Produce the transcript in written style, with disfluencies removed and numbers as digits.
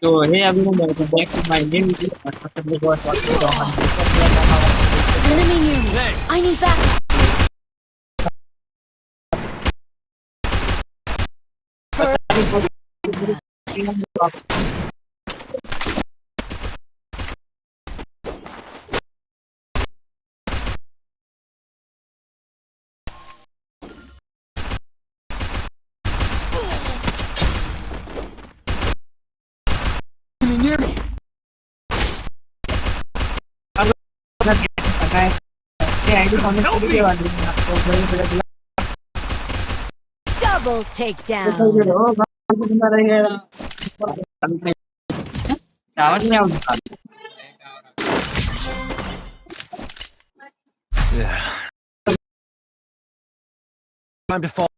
So hey everyone, welcome back to my new video. Today we are talking about Enemy near me. Thanks. I need backup. Enemy near me. Double takedown. Yeah. Time to fall.